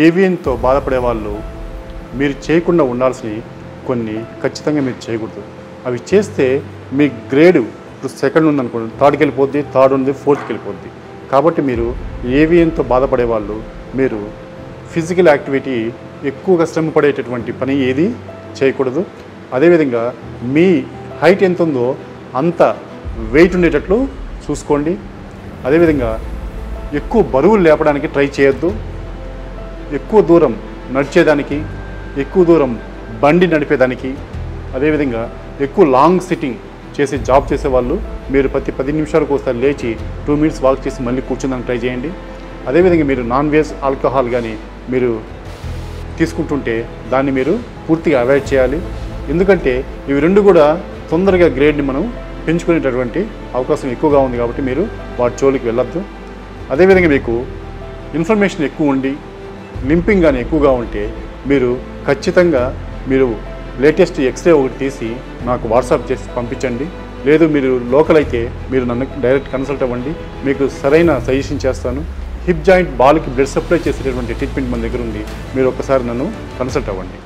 ఏవియన్తో బాధపడే వాళ్ళు మీరు చేయకుండా ఉండాల్సినవి కొన్ని ఖచ్చితంగా మీరు చేయకూడదు. అవి చేస్తే మీ గ్రేడ్ ఇప్పుడు సెకండ్ ఉందనుకోండి, థర్డ్కి వెళ్ళిపోద్ది, థర్డ్ ఉంది, ఫోర్త్కి వెళ్ళిపోద్ది. కాబట్టి మీరు ఏవియన్తో బాధపడే వాళ్ళు మీరు ఫిజికల్ యాక్టివిటీ ఎక్కువగా శ్రమ పడేటటువంటి పని ఏది చేయకూడదు. అదేవిధంగా మీ హైట్ ఎంత ఉందో అంత వెయిట్ ఉండేటట్లు చూసుకోండి. అదేవిధంగా ఎక్కువ బరువులు లేపడానికి ట్రై చేయొద్దు. ఎక్కువ దూరం నడిచేదానికి, ఎక్కువ దూరం బండి నడిపేదానికి, అదేవిధంగా ఎక్కువ లాంగ్ సిట్టింగ్ చేసి జాబ్ చేసేవాళ్ళు మీరు ప్రతి 10 నిమిషాలకు ఒకసారి లేచి 2 మినిట్స్ వాక్ చేసి మళ్ళీ కూర్చుందానికి ట్రై చేయండి. అదేవిధంగా మీరు నాన్ వెజ్, ఆల్కహాల్ కానీ మీరు తీసుకుంటుంటే దాన్ని మీరు పూర్తిగా అవాయిడ్ చేయాలి. ఎందుకంటే ఇవి రెండు కూడా తొందరగా గ్రేడ్ని మనం పెంచుకునేటటువంటి అవకాశం ఎక్కువగా ఉంది. కాబట్టి మీరు వాటి జోలికి వెళ్ళొద్దు. అదేవిధంగా మీకు ఇన్ఫర్మేషన్ ఎక్కువ ఉండి లింపింగ్ కానీ ఎక్కువగా ఉంటే మీరు ఖచ్చితంగా మీరు లేటెస్ట్ ఎక్స్రే ఒకటి తీసి నాకు వాట్సాప్ చేసి పంపించండి. లేదు మీరు లోకల్ అయితే మీరు నన్ను డైరెక్ట్ కన్సల్ట్ అవ్వండి, మీకు సరైన సజెషన్ చేస్తాను. హిప్ జాయింట్ బాల్కి బ్లడ్ సప్లై చేసేటటువంటి ట్రీట్మెంట్ మన దగ్గర ఉంది. మీరు ఒక్కసారి నన్ను కన్సల్ట్ అవ్వండి.